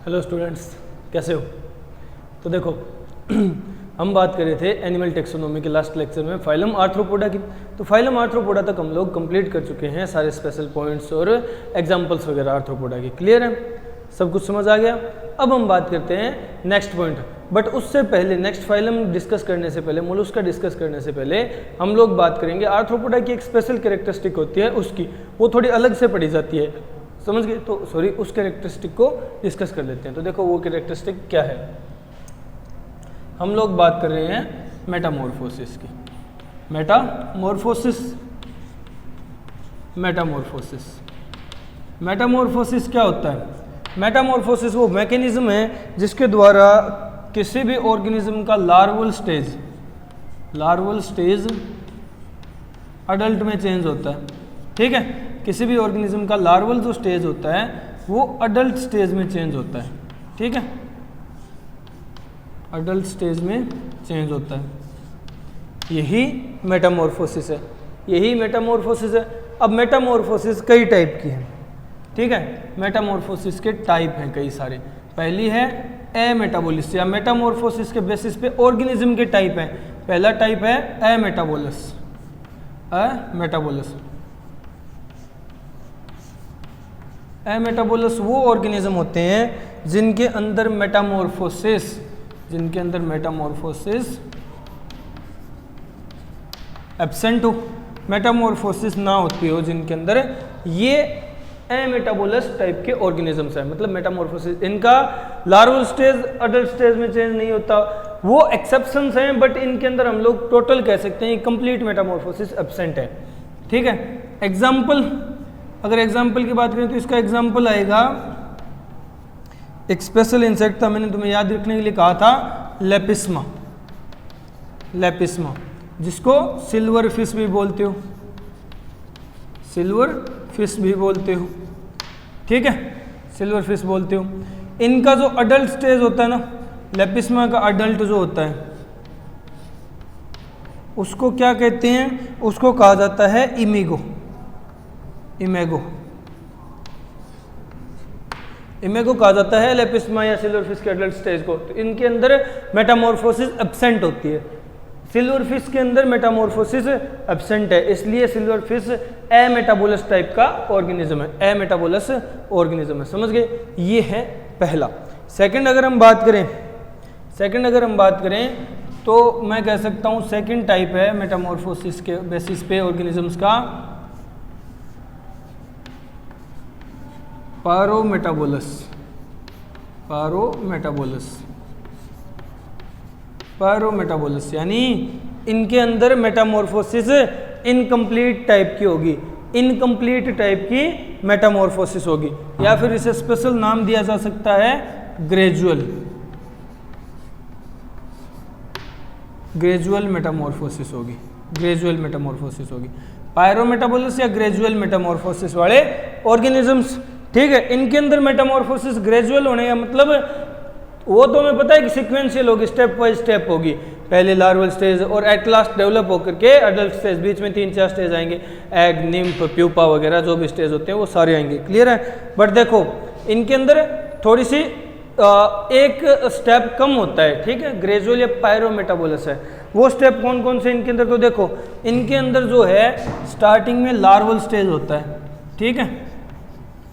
Hello students, कैसे हो? तो देखो हम बात कर रहे थे एनिमल टेक्सोनोमी के लास्ट लेक्चर में फाइलम आर्थ्रोपोडा की। तो फाइलम आर्थ्रोपोडा तक हम लोग कंप्लीट कर चुके हैं, सारे स्पेशल पॉइंट्स और एग्जांपल्स वगैरह आर्थ्रोपोडा की। क्लियर है? सब कुछ समझ आ गया। अब हम बात करते हैं नेक्स्ट पॉइंट। बट उससे पहले नेक्स्ट फाइलम डिस्कस करने से पहले, मोलस्का डिस्कस करने से पहले हम लोग बात करेंगे आर्थ्रोपोडा की एक स्पेशल कैरेक्टरिस्टिक होती है उसकी, वो थोड़ी अलग से पढ़ी जाती है, समझ गए? तो सॉरी, उस कैरेक्टरिस्टिक को डिस्कस कर लेते हैं। तो देखो वो कैरेक्टरिस्टिक क्या है। हम लोग बात कर रहे हैं मेटामॉर्फोसिस की। मेटामॉर्फोसिस मेटामॉर्फोसिस क्या होता है? मेटामॉर्फोसिस वो मैकेनिज्म है जिसके द्वारा किसी भी ऑर्गेनिज्म का लार्वल स्टेज अडल्ट में चेंज होता है। ठीक है, किसी भी ऑर्गेनिज्म का लार्वल जो स्टेज होता है वो अडल्ट स्टेज में चेंज होता है। ठीक है, अडल्ट स्टेज में चेंज होता है, यही मेटामॉर्फोसिस है। अब मेटामॉर्फोसिस कई टाइप की है। ठीक है, मेटामॉर्फोसिस के टाइप हैं कई सारे। पहली है एमेटाबोलिस, या मेटामॉर्फोसिस के बेसिस पे ऑर्गेनिज्म के टाइप हैं। पहला टाइप है एमेटाबोलिस। एमेटाबोलिस वो ऑर्गेनिज्म होते हैं जिनके अंदर मेटामॉर्फोसिस एब्सेंट हो, मेटामॉर्फोसिस ना होती हो जिनके अंदर, ये एमेटाबोलिस टाइप के ऑर्गेनिजम्स हैं। मतलब मेटामॉर्फोसिस, इनका लार्वल स्टेज अडल्ट स्टेज में चेंज नहीं होता, वो एक्सेप्शंस हैं, बट इनके अंदर हम लोग टोटल कह सकते हैं कंप्लीट मेटामॉर्फोसिस एब्सेंट है। ठीक है, एग्जाम्पल, अगर एग्जाम्पल की बात करें तो इसका एग्जाम्पल आएगा, एक स्पेशल इंसेक्ट था, मैंने तुम्हें याद रखने के लिए कहा था, लेपिस्मा, जिसको सिल्वर फिश भी बोलते हो। ठीक है, सिल्वर फिश बोलते हो। इनका जो अडल्ट स्टेज होता है ना, लेपिस्मा का अडल्ट जो होता है उसको क्या कहते हैं? उसको कहा जाता है इमेगो कहा जाता है लेपिस्मा या सिल्वर फिश के अडल्ट स्टेज को। तो इनके अंदर मेटामॉर्फोसिस एब्सेंट होती है। सिल्वर फिश के अंदर मेटामॉर्फोसिस एब्सेंट है, इसलिए सिल्वर फिश एमेटाबोलिस टाइप का ऑर्गेनिज्म है, एमेटाबोलिस ऑर्गेनिज्म है। समझ गए? ये है पहला। सेकंड अगर हम बात करें तो मैं कह सकता हूँ सेकंड टाइप है मेटामॉर्फोसिस के बेसिस पे ऑर्गेनिजम्स का पायरोमेटाबोलिस, यानी इनके अंदर मेटामॉर्फोसिस इनकम्प्लीट टाइप की होगी, इनकम्प्लीट टाइप की मेटामॉर्फोसिस होगी, या फिर इसे स्पेशल नाम दिया जा सकता है ग्रेजुअल मेटामॉर्फोसिस होगी। पायरोमेटाबोलिस या ग्रेजुअल मेटामॉर्फोसिस वाले ऑर्गेनिजम्स। ठीक है, इनके अंदर मेटामॉर्फोसिस ग्रेजुअल होने का मतलब वो तो हमें पता है कि सीक्वेंशियल होगी, स्टेप बाय स्टेप होगी। पहले लार्वल स्टेज और एट लास्ट डेवलप होकर के अडल्ट स्टेज, बीच में 3-4 स्टेज आएंगे, एग, निम्फ, प्यूपा वगैरह जो भी स्टेज होते हैं वो सारे आएंगे। क्लियर है? बट देखो इनके अंदर थोड़ी सी एक स्टेप कम होता है। ठीक है, ग्रेजुअल या पायरोमेटाबोलिस है। वो स्टेप कौन कौन से इनके अंदर? तो देखो इनके अंदर जो है स्टार्टिंग में लार्वल स्टेज होता है। ठीक है,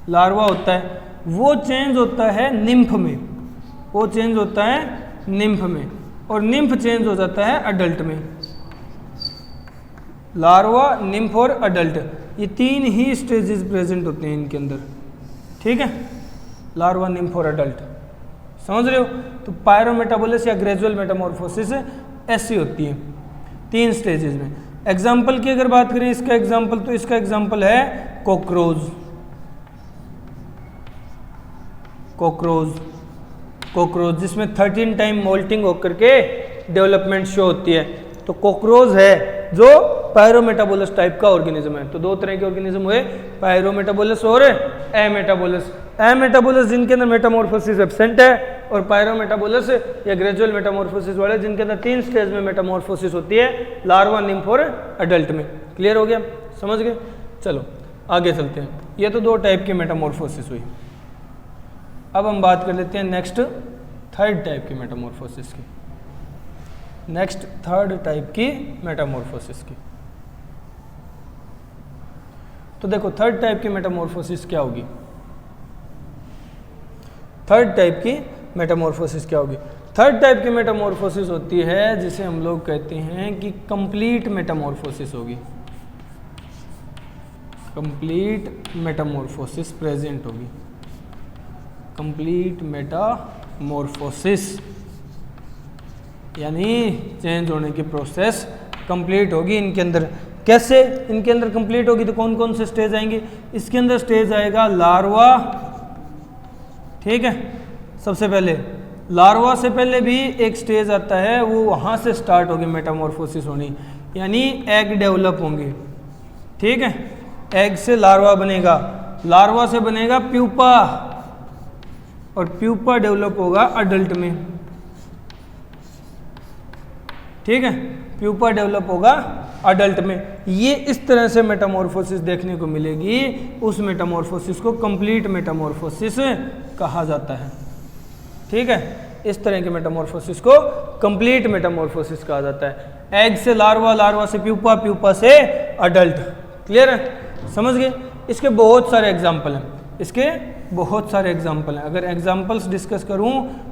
लार्वा होता है, वो चेंज होता है निम्फ में, और निम्फ चेंज हो जाता है अडल्ट में। लार्वा, निम्फ और अडल्ट, ये 3 ही स्टेजेस प्रेजेंट होते हैं इनके अंदर। ठीक है, लार्वा, निम्फ और अडल्ट, समझ रहे हो? तो पायरोमेटाबोलिस या ग्रेजुअल मेटामॉर्फोसिस ऐसी होती है 3 स्टेजेस में। एग्जाम्पल की अगर बात करें इसका एग्जाम्पल है कॉकरोच, जिसमें 13 टाइम मोल्टिंग होकर के डेवलपमेंट शो होती है। तो कॉकरोच है जो पायरोमेटाबोलिस टाइप का ऑर्गेनिज्म है। तो 2 तरह के ऑर्गेनिज्म हुए, पायरोमेटाबोलिस और एमेटाबोलिस जिनके अंदर मेटामॉर्फोसिस एब्सेंट है, और पायरोमेटाबोलिस या ग्रेजुअल मेटामॉर्फोसिस वाले जिनके अंदर 3 स्टेज में मेटामॉर्फोसिस होती है, लार्वा, निम्फ और अडल्ट में। क्लियर हो गया? समझ गए? चलो आगे चलते हैं। ये तो 2 टाइप की मेटामॉर्फोसिस हुई। अब हम बात कर लेते हैं नेक्स्ट थर्ड टाइप की मेटामॉर्फोसिस की। नेक्स्ट थर्ड टाइप की मेटामॉर्फोसिस की। तो देखो थर्ड टाइप की मेटामॉर्फोसिस क्या होगी। थर्ड टाइप की मेटामॉर्फोसिस क्या होगी। थर्ड टाइप की मेटामॉर्फोसिस होती है जिसे हम लोग कहते हैं कि कंप्लीट मेटामॉर्फोसिस होगी। कंप्लीट मेटामॉर्फोसिस प्रेजेंट होगी। कंप्लीट मेटामॉर्फोसिस यानी चेंज होने की प्रोसेस कंप्लीट होगी इनके अंदर। कैसे इनके अंदर कंप्लीट होगी, तो कौन कौन से स्टेज आएंगे इसके अंदर। स्टेज आएगा लार्वा, ठीक है। सबसे पहले लार्वा से पहले भी एक स्टेज आता है, वो वहाँ से स्टार्ट होगी मेटामॉर्फोसिस होनी, यानी एग डेवलप होंगे, ठीक है। एग से लार्वा बनेगा, लार्वा से बनेगा प्यूपा, और प्यूपा डेवलप होगा अडल्ट में, ठीक है। प्यूपा डेवलप होगा अडल्ट में। ये इस तरह से मेटामॉर्फोसिस देखने को मिलेगी। उस मेटामॉर्फोसिस को कंप्लीट मेटामॉर्फोसिस कहा जाता है, ठीक है। इस तरह के मेटामॉर्फोसिस को कंप्लीट मेटामॉर्फोसिस कहा जाता है। एग से लार्वा, लार्वा से प्यूपा, प्यूपा से अडल्ट। क्लियर है, समझ गए। इसके बहुत सारे एग्जाम्पल हैं, इसके बहुत सारे एग्जाम्पल हैं। अगर एग्जाम्पल्स डिस्कस करूं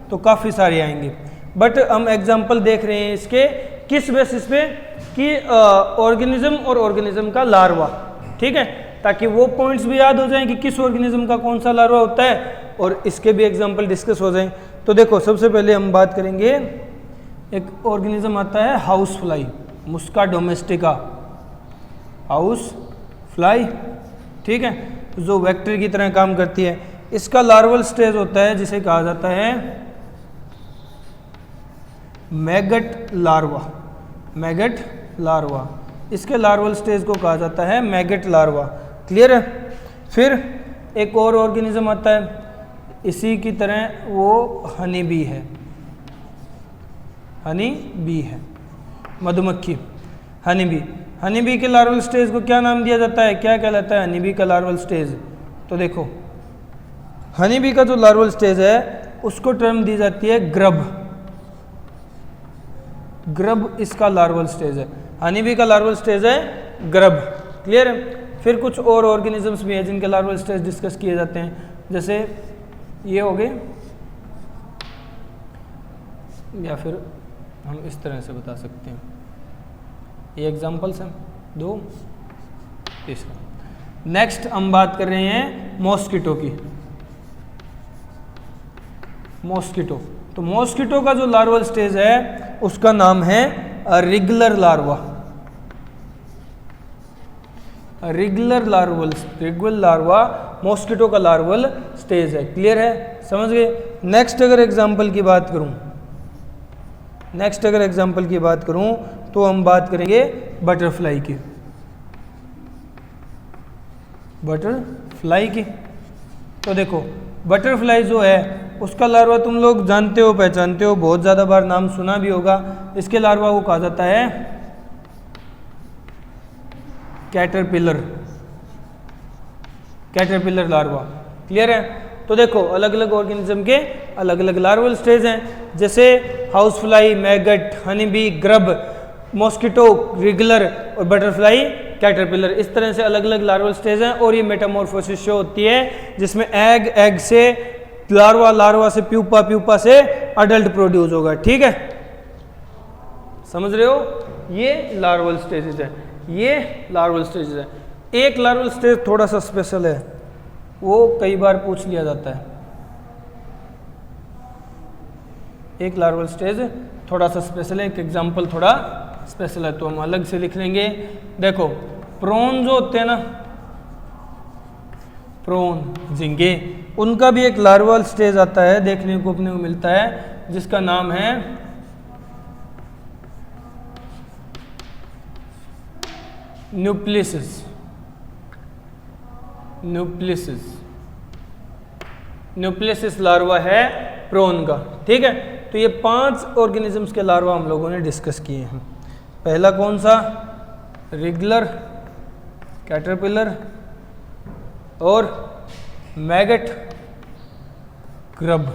तो काफ़ी सारे आएंगे, बट हम एग्जाम्पल देख रहे हैं इसके किस बेसिस पे कि ऑर्गेनिज्म और ऑर्गेनिज्म का लार्वा, ठीक है, ताकि वो पॉइंट्स भी याद हो जाएं कि किस ऑर्गेनिज्म का कौन सा लार्वा होता है, और इसके भी एग्जाम्पल डिस्कस हो जाएं। तो देखो सबसे पहले हम बात करेंगे, एक ऑर्गेनिज्म आता है हाउस फ्लाई, मुस्का डोमेस्टिका, हाउस फ्लाई, ठीक है, जो वेक्टर की तरह काम करती है। इसका लार्वल स्टेज होता है जिसे कहा जाता है मैगट लार्वा, मैगट लार्वा। इसके लार्वल स्टेज को कहा जाता है मैगट लार्वा। क्लियर है। फिर एक और ऑर्गेनिज्म आता है इसी की तरह, वो हनी बी है, हनी बी है, मधुमक्खी, हनी बी। हनी बी के लार्वल स्टेज को क्या नाम दिया जाता है, क्या कहलाता है हनी बी का लार्वल स्टेज। तो देखो हनी बी का जो लार्वल स्टेज है उसको टर्म दी जाती है ग्रब, ग्रब इसका लार्वल स्टेज है। हनी बी का लार्वल स्टेज है ग्रब। क्लियर है। फिर कुछ और ऑर्गेनिजम्स भी हैं जिनके लार्वल स्टेज डिस्कस किए जाते हैं, जैसे ये हो गए, या फिर हम इस तरह से बता सकते हैं, ये एग्जांपल्स हैं दो। तीसरा नेक्स्ट हम बात कर रहे हैं मॉस्किटो की। मॉस्किटो, तो मॉस्किटो का जो लार्वल स्टेज है उसका नाम है regular larva, regular larva mosquito का लार्वल स्टेज है। क्लियर है, समझ गए। नेक्स्ट अगर एग्जांपल की बात करूं, नेक्स्ट अगर एग्जांपल की बात करूं तो हम बात करेंगे बटरफ्लाई की, बटरफ्लाई की। तो देखो बटरफ्लाई जो है उसका लार्वा तुम लोग जानते हो, पहचानते हो, बहुत ज़्यादा बार नाम सुना भी होगा। इसके लार्वा को कहा जाता है कैटरपिलर, कैटरपिलर लार्वा। क्लियर है। तो देखो अलग अलग ऑर्गेनिज्म के अलग अलग लार्वल स्टेज हैं, जैसे house fly, maggot, honey bee, grub, mosquito, wriggler और बटरफ्लाई, कैटरपिलर। इस तरह से अलग अलग लार्वल स्टेज हैं। और ये मेटामॉर्फोसिस शो होती है जिसमें एग, एग से लार्वा, लार्वा से प्यूपा, प्यूपा से अडल्ट प्रोड्यूस होगा। ठीक है, समझ रहे हो। ये लार्वल स्टेजेस है, ये लार्वल स्टेजेस है। एक लार्वल स्टेज थोड़ा सा स्पेशल है, वो कई बार पूछ लिया जाता है। एक लार्वल स्टेज थोड़ा सा स्पेशल है, एक एग्जांपल थोड़ा स्पेशल है, तो हम अलग से लिख लेंगे। देखो प्रॉन जो होते हैं ना, प्रॉन, झींगे, उनका भी एक लार्वल स्टेज आता है, देखने को अपने को मिलता है, जिसका नाम है न्यूक्लियस, न्यूक्लियस, न्यूक्लियस लार्वा है प्रॉन का। ठीक है, तो ये 5 ऑर्गेनिजम्स के लार्वा हम लोगों ने डिस्कस किए हैं। पहला कौन सा, रिगुलर, कैटरपिलर और मैगट ग्रब,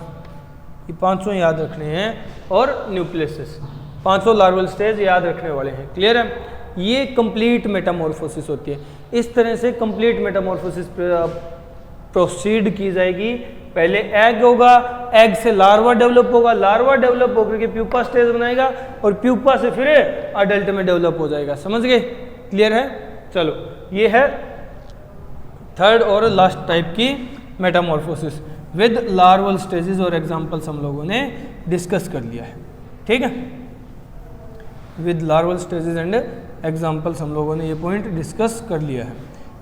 ये पांचों याद रखने हैं, और न्यूक्लियस, पांचों लार्वल स्टेज याद रखने वाले हैं। क्लियर है? ये कंप्लीट मेटामॉर्फोसिस होती है। इस तरह से कंप्लीट मेटामॉर्फोसिस प्रोसीड की जाएगी। पहले एग होगा, एग से लार्वा डेवलप होगा, लार्वा डेवलप होकर के प्यूपा स्टेज बनाएगा, और प्यूपा से फिर अडल्ट में डेवलप हो जाएगा। समझ गए? क्लियर है? चलो, ये है थर्ड और लास्ट टाइप की मेटामॉर्फोसिस विद लार्वल स्टेजेस, और एग्जांपल्स हम लोगों ने डिस्कस कर लिया है। ठीक है? With larval stages and examples हम लोगों ने ये पॉइंट डिस्कस कर लिया है।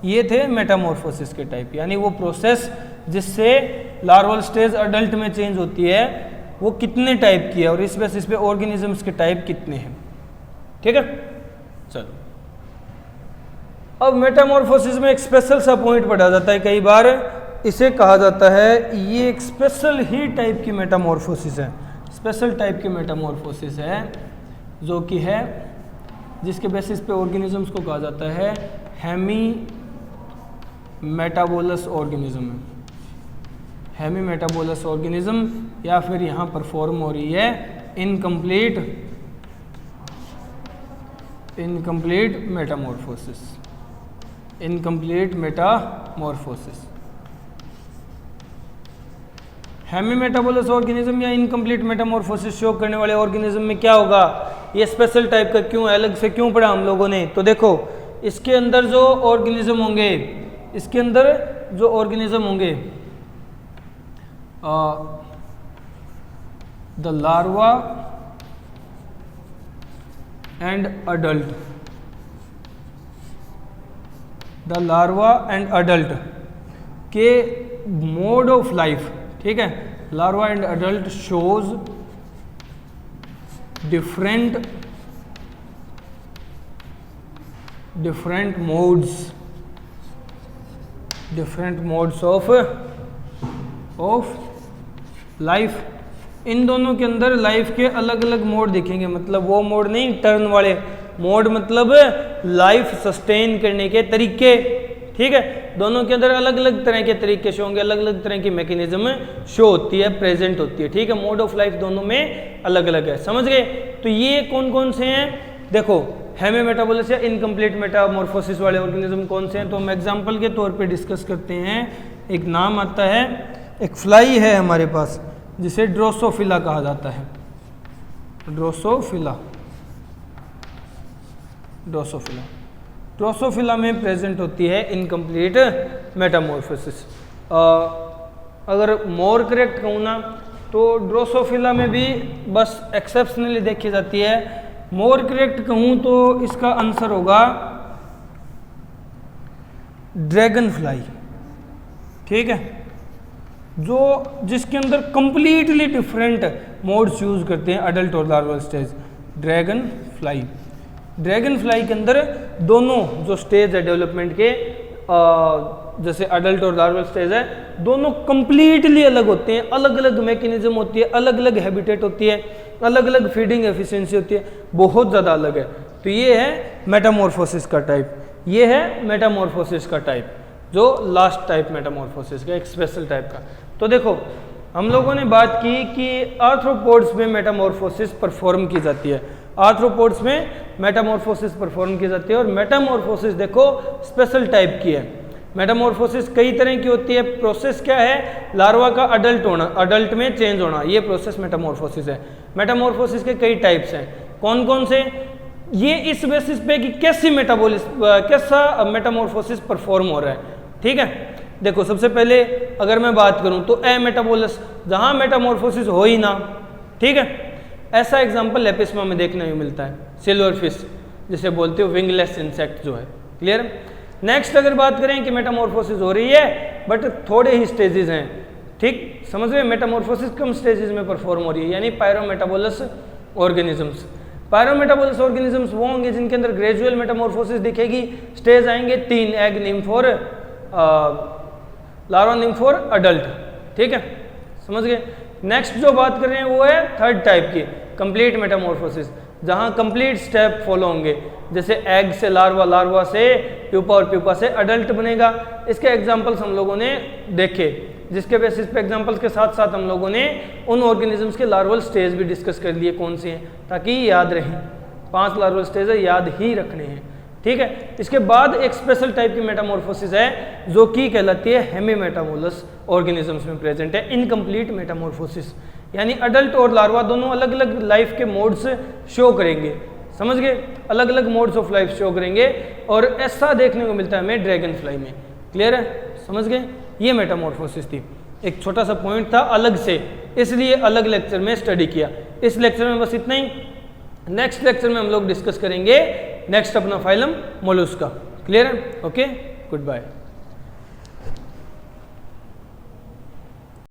ये थे मेटामॉर्फोसिस के टाइप, यानी वो प्रोसेस जिससे लार्वल स्टेज अडल्ट में चेंज होती है, वो कितने टाइप की है, और इस बेसिस पे ऑर्गेनिजम्स के टाइप कितने हैं। ठीक है? चलो, अब मेटामॉर्फोसिस में एक स्पेशल सा पॉइंट पढ़ा जाता है कई बार, इसे कहा जाता है, ये एक स्पेशल ही टाइप की मेटामॉर्फोसिस है, स्पेशल टाइप की मेटामॉर्फोसिस है, जो कि है जिसके बेसिस पे ऑर्गेनिजम्स को कहा जाता है hemimetabolous organism. Hemimetabolous organism, या फिर यहाँ पर फॉर्म हो रही है incomplete metamorphosis, incomplete metamorphosis. Hemimetabolous organism या इनकम्प्लीट मेटामॉर्फोसिस शो करने वाले ऑर्गेनिज्म में क्या होगा, ये स्पेशल टाइप का क्यों, अलग से क्यों पढ़ा हम लोगों ने? तो देखो, इसके अंदर जो ऑर्गेनिज्म होंगे, इसके अंदर जो ऑर्गेनिज्म होंगे, the larva and adult, the larva and adult के मोड ऑफ लाइफ, ठीक है, larva and adult shows different modes of life. इन दोनों के अंदर लाइफ के अलग अलग मोड दिखेंगे, मतलब वो मोड नहीं टर्न वाले मोड, मतलब लाइफ सस्टेन करने के तरीके। ठीक है? दोनों के अंदर अलग अलग तरह के तरीके शो होंगे, अलग अलग तरह की मैकेनिज्म शो होती है, प्रेजेंट होती है। ठीक है? मोड ऑफ लाइफ दोनों में अलग अलग है। समझ गए? तो ये कौन कौन से हैं? देखो, हेमी मेटाबोलिस या इनकम्प्लीट मेटामॉर्फोसिस वाले ऑर्गेनिज्म कौन से हैं, तो हम एग्जांपल के तौर पे डिस्कस करते हैं। एक नाम आता है, एक फ्लाई है हमारे पास जिसे ड्रोसोफिला कहा जाता है, ड्रोसोफिला में प्रेजेंट होती है इनकम्प्लीट मेटामॉर्फोसिस। अगर मोर करेक्ट कहूँ ना, तो ड्रोसोफिला में भी बस एक्सेप्शनली देखी जाती है। मोर करेक्ट कहूँ तो इसका आंसर होगा ड्रैगन फ्लाई। ठीक है? जो जिसके अंदर कंप्लीटली डिफरेंट मोड्स यूज करते हैं अडल्ट और लार्वल स्टेज। ड्रैगन फ्लाई के अंदर दोनों जो स्टेज है डेवलपमेंट के, जैसे अडल्ट और लार्वल स्टेज है, दोनों कंप्लीटली अलग होते हैं, अलग अलग मैकेनिज्म होती है, अलग अलग हैबिटेट होती है, अलग अलग फीडिंग एफिशिएंसी होती है, बहुत ज़्यादा अलग है। तो ये है मेटामॉर्फोसिस का टाइप, ये है मेटामॉर्फोसिस का टाइप, जो लास्ट टाइप मेटामॉर्फोसिस का, एक स्पेशल टाइप का। तो देखो, हम लोगों ने बात की कि आर्थ्रोपोड्स में मेटामॉर्फोसिस परफॉर्म की जाती है, आर्थ्रोपोड्स में मेटामॉर्फोसिस परफॉर्म की जाती है। और मेटामॉर्फोसिस देखो स्पेशल टाइप की है। मेटामॉर्फोसिस कई तरह की होती है। प्रोसेस क्या है? लार्वा का अडल्ट होना, अडल्ट में चेंज होना, ये प्रोसेस मेटामॉर्फोसिस है। मेटामॉर्फोसिस के कई टाइप्स हैं। कौन कौन से? ये इस बेसिस पे कि कैसा मेटामॉर्फोसिस परफॉर्म हो रहा है। ठीक है? देखो, सबसे पहले अगर मैं बात करूं तो एमेटाबोलस, जहां मेटामॉर्फोसिस हो ही ना। ठीक है? ऐसा एग्जांपल लेपिस्मा में देखने में मिलता है, सिल्वर फिश जिसे बोलते हो विंगलेस इंसेक्ट जो है। क्लियर? नेक्स्ट अगर बात करें कि मेटामॉर्फोसिस हो रही है बट थोड़े ही स्टेजेस हैं। ठीक समझ रहे? मेटामॉर्फोसिस कम स्टेजेस में परफॉर्म हो रही है, यानी पायरोमेटाबोलस ऑर्गेनिजम्स। पायरोमेटाबोलस ऑर्गेनिजम्स वो होंगे जिनके अंदर ग्रेजुअल मेटामॉर्फोसिस दिखेगी। स्टेज आएंगे 3, एग, निम्फोर, लार्वा, निम्फोर, अडल्ट। ठीक है? समझ गए? नेक्स्ट जो बात कर रहे हैं वो है थर्ड टाइप की, कंप्लीट मेटामॉर्फोसिस, जहां कंप्लीट स्टेप फॉलो होंगे। जैसे एग से लार्वा, लार्वा से प्यूपा और प्यूपा से अडल्ट बनेगा। इसके एग्जांपल्स हम लोगों ने देखे। जिसके बेसिस पे एग्जांपल्स के साथ साथ हम लोगों ने उन ऑर्गेनिजम्स के लार्वल स्टेज भी डिस्कस कर लिए कौन से हैं, ताकि याद रहें। 5 लार्वल स्टेज है, याद ही रखने हैं, ठीक है। इसके बाद एक स्पेशल टाइप की मेटामॉर्फोसिस है जो कि कहलाती है हेमीमेटामोलस ऑर्गेनिजम्स में प्रेजेंट है, इनकम्प्लीट मेटामॉर्फोसिस, यानी अडल्ट और लार्वा दोनों अलग अलग लाइफ के मोड्स शो करेंगे, समझ गए, अलग अलग मोड्स ऑफ लाइफ शो करेंगे, और ऐसा देखने को मिलता है हमें ड्रैगन फ्लाई में। क्लियर है, समझ गए, ये मेटामॉर्फोसिस थी। एक छोटा सा पॉइंट था अलग से, इसलिए अलग लेक्चर में स्टडी किया। इस लेक्चर में बस इतना ही। नेक्स्ट लेक्चर में हम लोग डिस्कस करेंगे नेक्स्ट अपना फाइलम मोलस्का। क्लियर है, ओके, गुड बाय।